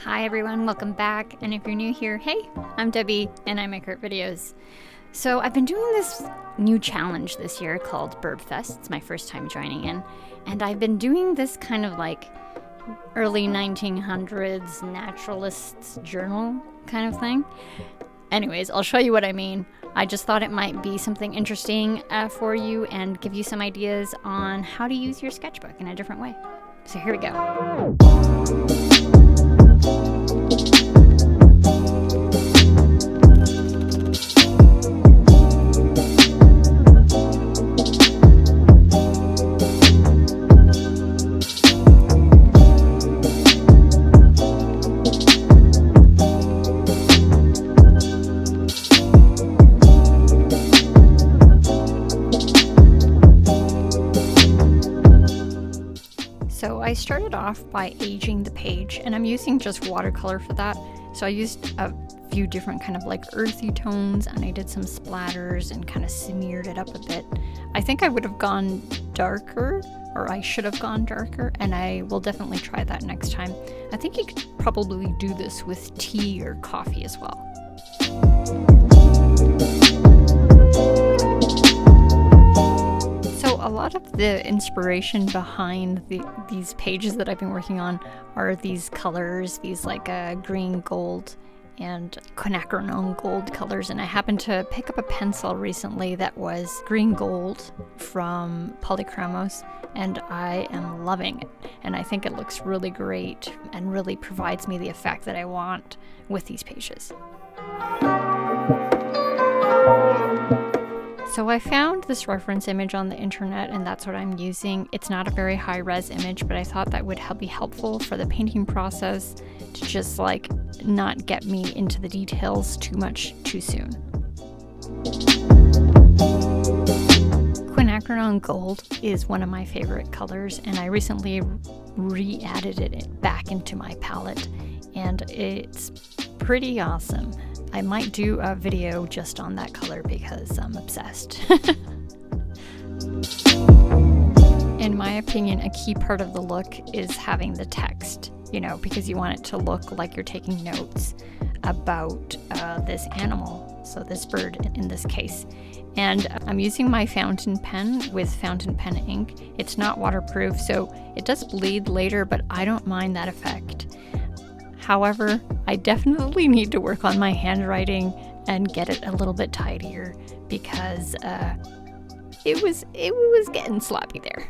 Hi everyone, welcome back. And if you're new here, hey, I'm Debbie and I make art videos. So I've been doing this new challenge this year called Birb Fest. It's my first time joining in. And I've been doing this kind of like early 1900s Naturalist Journal kind of thing. Anyways, I'll show you what I mean. I just thought it might be something interesting for you and give you some ideas on how to use your sketchbook in a different way. So here we go. So I started off by aging the page, and I'm using just watercolor for that. So I used a few different kind of like earthy tones, and I did some splatters and kind of smeared it up a bit. I think I would have gone darker, or I should have gone darker, and I will definitely try that next time. I think you could probably do this with tea or coffee as well. A lot of the inspiration behind these pages that I've been working on are these colors, these like green, gold, and quinacridone gold colors. And I happened to pick up a pencil recently that was green gold from Polychromos, and I am loving it. And I think it looks really great and really provides me the effect that I want with these pages. So I found this reference image on the internet, and that's what I'm using. It's not a very high res image, but I thought that would be helpful for the painting process to just like not get me into the details too much too soon. Quinacridone gold is one of my favorite colors, and I recently re-added it back into my palette, and it's pretty awesome. I might do a video just on that color because I'm obsessed. In my opinion, a key part of the look is having the text, because you want it to look like you're taking notes about this animal, so this bird in this case. And I'm using my fountain pen with fountain pen ink. It's not waterproof, so it does bleed later, but I don't mind that effect. However, I definitely need to work on my handwriting and get it a little bit tidier because it was getting sloppy there.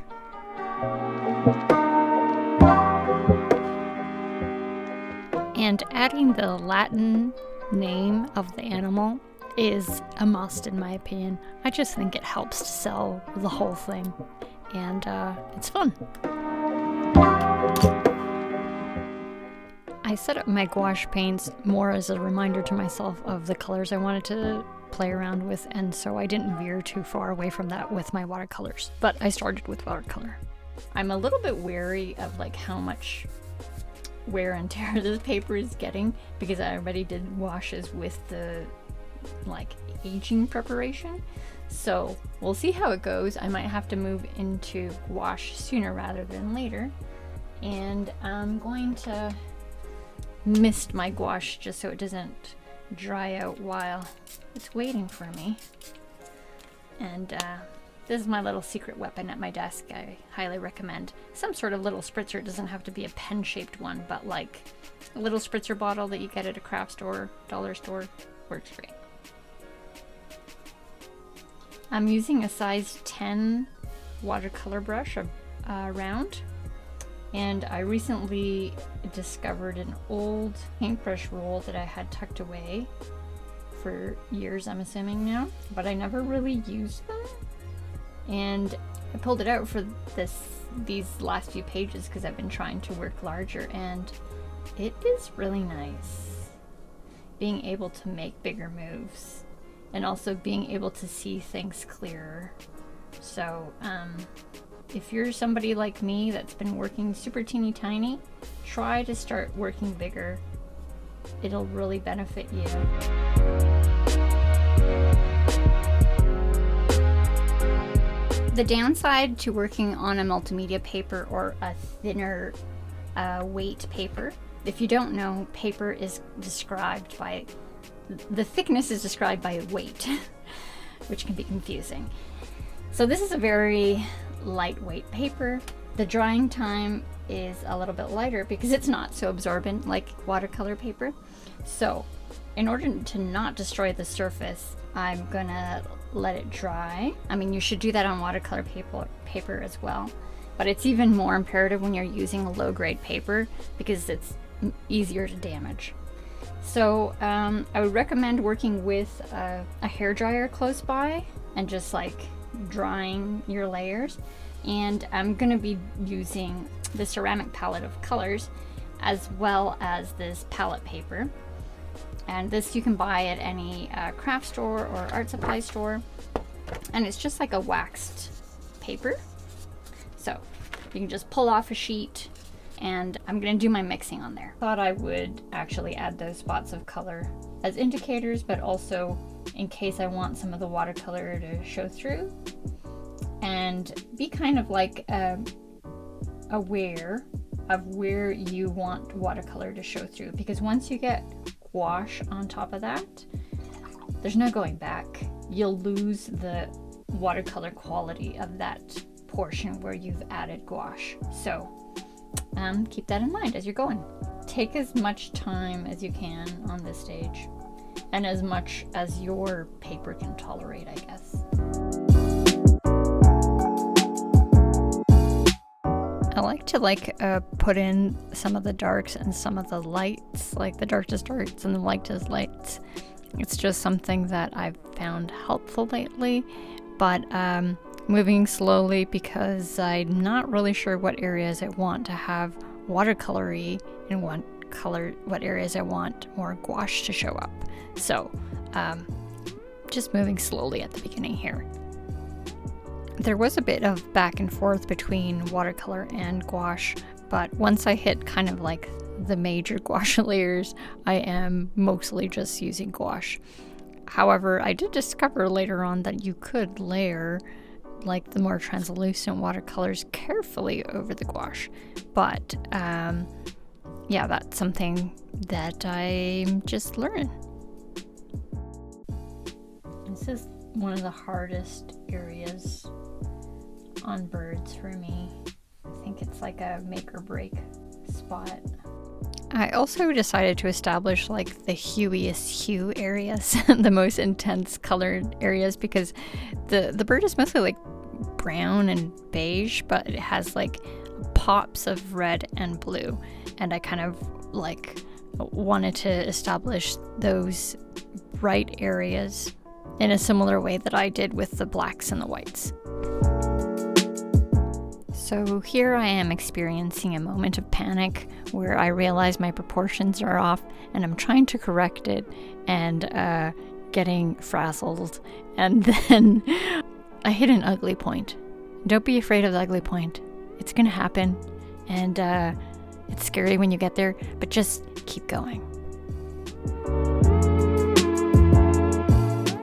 And adding the Latin name of the animal is a must in my opinion. I just think it helps to sell the whole thing, and it's fun. I set up my gouache paints more as a reminder to myself of the colors I wanted to play around with, and so I didn't veer too far away from that with my watercolors, but I started with watercolor. I'm a little bit wary of like how much wear and tear this paper is getting because I already did washes with the like aging preparation, so we'll see how it goes. I might have to move into gouache sooner rather than later, and I'm going to mist my gouache just so it doesn't dry out while it's waiting for me. And this is my little secret weapon at my desk. I highly recommend some sort of little spritzer. It doesn't have to be a pen-shaped one, but like a little spritzer bottle that you get at a craft store, dollar store, works great. I'm using a size 10 watercolor brush, round. And I recently discovered an old paintbrush roll that I had tucked away for years, I'm assuming now, but I never really used them. And I pulled it out for these last few pages because I've been trying to work larger, and it is really nice being able to make bigger moves and also being able to see things clearer. So, if you're somebody like me that's been working super teeny tiny, try to start working bigger. It'll really benefit you. The downside to working on a multimedia paper or a thinner weight paper. If you don't know, paper is described by, the thickness is described by weight, which can be confusing. So this is a very lightweight paper. The drying time is a little bit lighter because it's not so absorbent like watercolor paper. So in order to not destroy the surface, I'm gonna let it dry. I mean, you should do that on watercolor paper as well, but it's even more imperative when you're using a low-grade paper because it's easier to damage. So I would recommend working with a hairdryer close by and just like drying your layers. And I'm gonna be using the ceramic palette of colors as well as this palette paper. And this you can buy at any craft store or art supply store. And it's just like a waxed paper. So you can just pull off a sheet, and I'm gonna do my mixing on there. Thought I would actually add those spots of color as indicators, but also in case I want some of the watercolor to show through, and be kind of like aware of where you want watercolor to show through, because once you get gouache on top of that, there's no going back. You'll lose the watercolor quality of that portion where you've added gouache. So keep that in mind as you're going. Take as much time as you can on this stage, and as much as your paper can tolerate, I guess. I like to put in some of the darks and some of the lights, like the darkest darks and the lightest lights. It's just something that I've found helpful lately, but moving slowly because I'm not really sure what areas I want to have watercolory and what areas I want more gouache to show up. So just moving slowly at the beginning here. There was a bit of back and forth between watercolor and gouache, but once I hit kind of like the major gouache layers, I am mostly just using gouache. However, I did discover later on that you could layer like the more translucent watercolors carefully over the gouache, but yeah, that's something that I'm just learning. This is one of the hardest areas on birds for me. I think it's like a make or break spot. I also decided to establish like the hueiest hue areas, the most intense colored areas, because the bird is mostly like brown and beige, but it has like pops of red and blue, and I kind of like wanted to establish those bright areas in a similar way that I did with the blacks and the whites. So here I am experiencing a moment of panic where I realize my proportions are off and I'm trying to correct it and getting frazzled, and then I hit an ugly point. Don't be afraid of the ugly point. It's gonna happen, and it's scary when you get there, but just keep going.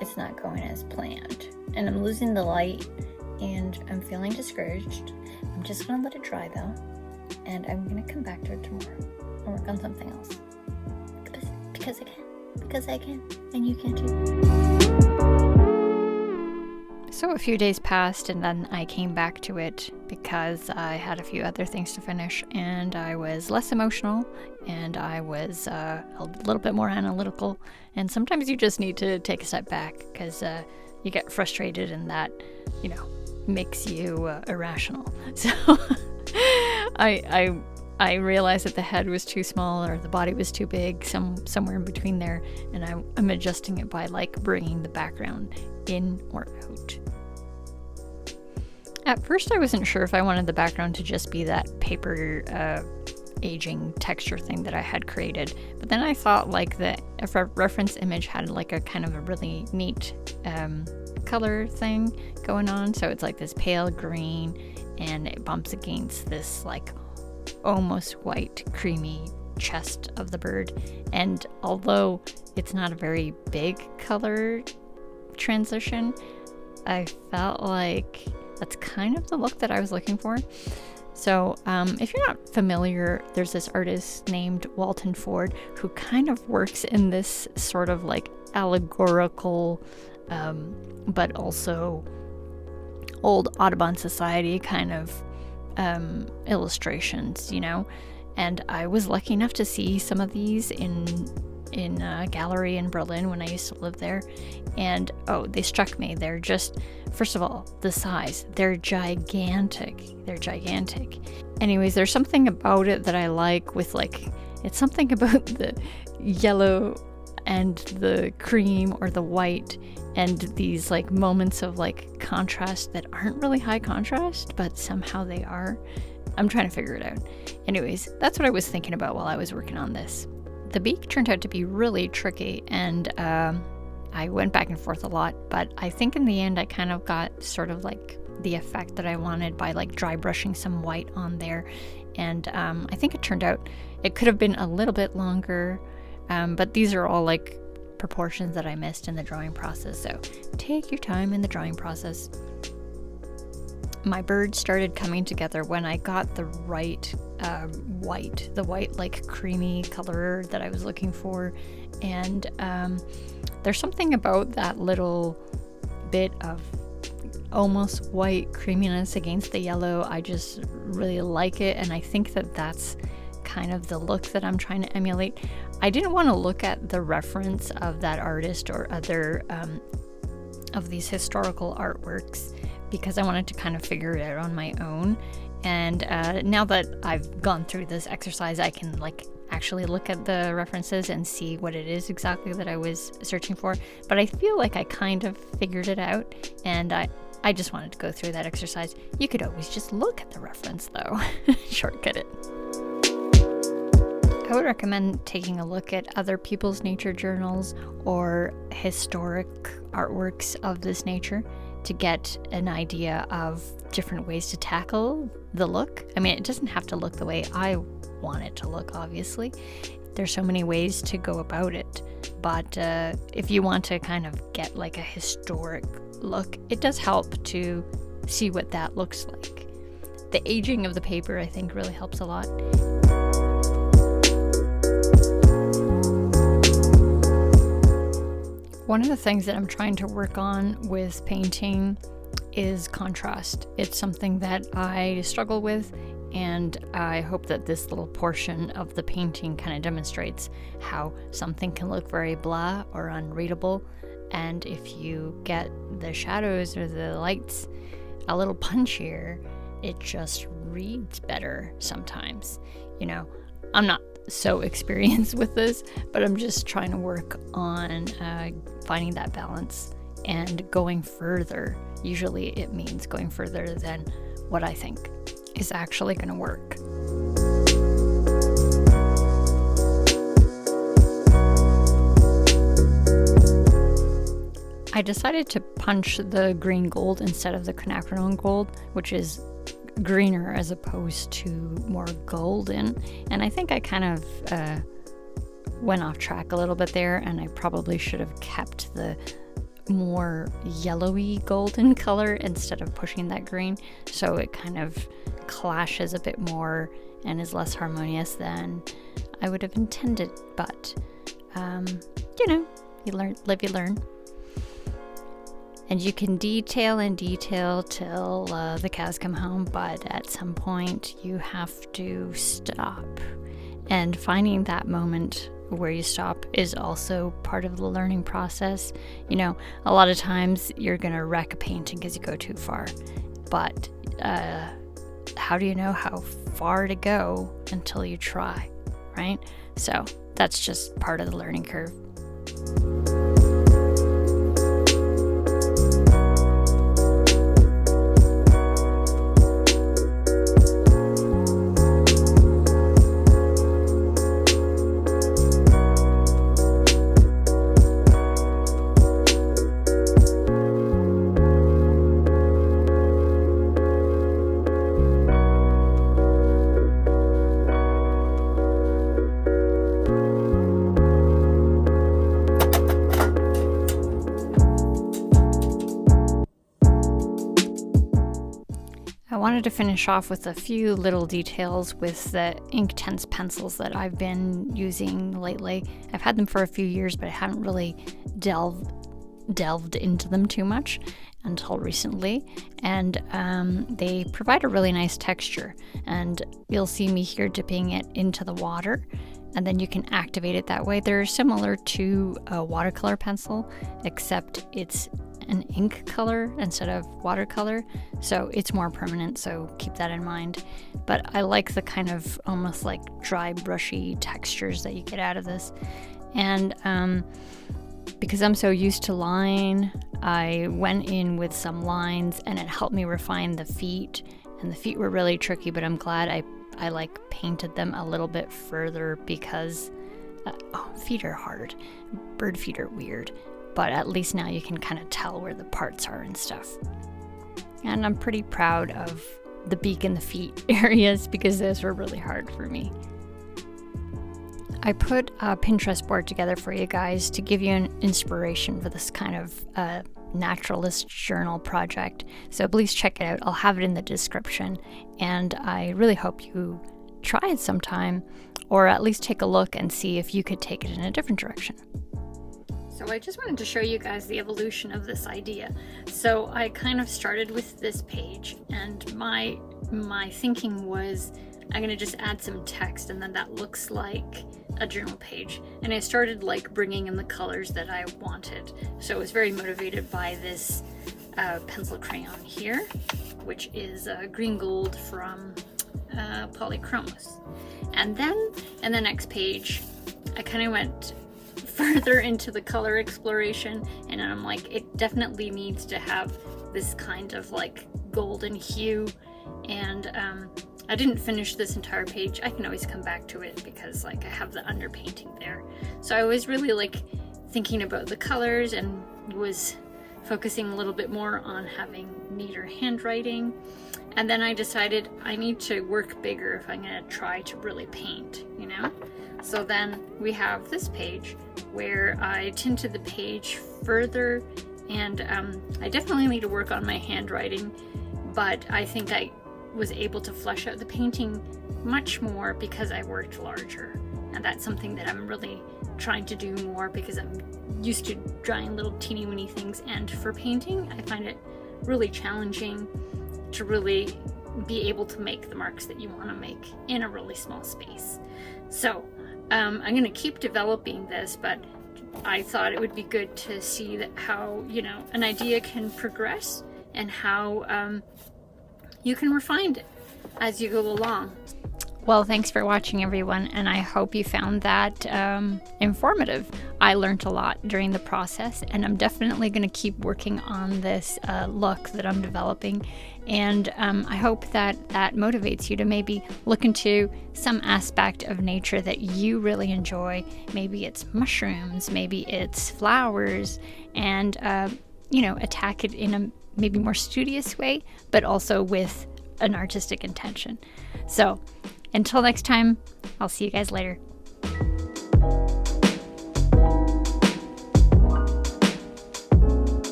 It's not going as planned, and I'm losing the light, and I'm feeling discouraged. I'm just gonna let it dry though, and I'm gonna come back to it tomorrow and work on something else. Because I can, and you can too. So a few days passed, and then I came back to it because I had a few other things to finish, and I was less emotional, and I was a little bit more analytical, and sometimes you just need to take a step back because you get frustrated, and that, makes you irrational. So I realized that the head was too small or the body was too big, somewhere in between there, and I'm adjusting it by like bringing the background in or out. At first I wasn't sure if I wanted the background to just be that paper aging texture thing that I had created, but then I thought like the reference image had like a kind of a really neat color thing going on. So it's like this pale green, and it bumps against this like almost white creamy chest of the bird. And although it's not a very big color transition, I felt like that's kind of the look that I was looking for. So if you're not familiar, there's this artist named Walton Ford who kind of works in this sort of like allegorical, but also old Audubon Society kind of illustrations, you know. And I was lucky enough to see some of these in a gallery in Berlin when I used to live there. And they struck me. They're just, first of all, the size. They're gigantic. Anyways, there's something about it that I like with like, it's something about the yellow and the cream or the white and these like moments of like contrast that aren't really high contrast, but somehow they are. I'm trying to figure it out. Anyways, that's what I was thinking about while I was working on this. The beak turned out to be really tricky, and I went back and forth a lot, but I think in the end I kind of got sort of like the effect that I wanted by like dry brushing some white on there. And I think it turned out, it could have been a little bit longer, but these are all like proportions that I missed in the drawing process, so take your time in the drawing process. My bird started coming together when I got the right white like creamy color that I was looking for. And there's something about that little bit of almost white creaminess against the yellow. I just really like it, and I think that that's kind of the look that I'm trying to emulate. I didn't want to look at the reference of that artist or other of these historical artworks because I wanted to kind of figure it out on my own. And now that I've gone through this exercise, I can like actually look at the references and see what it is exactly that I was searching for. But I feel like I kind of figured it out, and I just wanted to go through that exercise. You could always just look at the reference though, shortcut it. I would recommend taking a look at other people's nature journals or historic artworks of this nature to get an idea of different ways to tackle the look. I mean, it doesn't have to look the way I want it to look, obviously. There's so many ways to go about it. But if you want to kind of get like a historic look, it does help to see what that looks like. The aging of the paper, I think, really helps a lot. One of the things that I'm trying to work on with painting is contrast. It's something that I struggle with, and I hope that this little portion of the painting kind of demonstrates how something can look very blah or unreadable, and if you get the shadows or the lights a little punchier, it just reads better sometimes. You know, I'm not so experienced with this, but I'm just trying to work on finding that balance and going further. Usually it means going further than what I think is actually going to work. I decided to punch the green gold instead of the quinacridone gold, which is greener as opposed to more golden, and I think I kind of went off track a little bit there, and I probably should have kept the more yellowy golden color instead of pushing that green, so it kind of clashes a bit more and is less harmonious than I would have intended. But you know, you live, you learn. And you can detail and detail till the cows come home, but at some point you have to stop. And finding that moment where you stop is also part of the learning process. You know, a lot of times you're going to wreck a painting because you go too far. But how do you know how far to go until you try, right? So that's just part of the learning curve. wanted to finish off with a few little details with the Inktense pencils that I've been using lately. I've had them for a few years, but I haven't really delved into them too much until recently, and they provide a really nice texture, and you'll see me here dipping it into the water, and then you can activate it that way. They're similar to a watercolor pencil, except it's an ink color instead of watercolor, so it's more permanent, so keep that in mind. But I like the kind of almost like dry brushy textures that you get out of this, and because I'm so used to line, I went in with some lines and it helped me refine the feet, and the feet were really tricky, but I'm glad I like painted them a little bit further because feet are hard. Bird feet are weird, but at least now you can kind of tell where the parts are and stuff. And I'm pretty proud of the beak and the feet areas because those were really hard for me. I put a Pinterest board together for you guys to give you an inspiration for this kind of Naturalist Journal project. So please check it out. I'll have it in the description. And I really hope you try it sometime, or at least take a look and see if you could take it in a different direction. So I just wanted to show you guys the evolution of this idea. So I kind of started with this page, and my thinking was I'm going to just add some text, and then that looks like a journal page. And I started like bringing in the colors that I wanted. So I was very motivated by this pencil crayon here, which is green gold from Polychromos. And then in the next page, I kind of went further into the color exploration, and I'm like, it definitely needs to have this kind of like golden hue. And I didn't finish this entire page. I can always come back to it because like I have the underpainting there. So I was really like thinking about the colors and was focusing a little bit more on having neater handwriting. And then I decided I need to work bigger if I'm gonna try to really paint, you know? So then we have this page where I tinted the page further, and I definitely need to work on my handwriting, but I think I was able to flesh out the painting much more because I worked larger. And that's something that I'm really trying to do more because I'm used to drawing little teeny weeny things, and for painting I find it really challenging to really be able to make the marks that you want to make in a really small space. So I'm going to keep developing this, but I thought it would be good to see that how, you know, an idea can progress and how you can refine it as you go along. Well, thanks for watching, everyone, and I hope you found that informative. I learned a lot during the process, and I'm definitely going to keep working on this look that I'm developing, and I hope that that motivates you to maybe look into some aspect of nature that you really enjoy. Maybe it's mushrooms, maybe it's flowers, and you know, attack it in a maybe more studious way, but also with an artistic intention. So until next time, I'll see you guys later.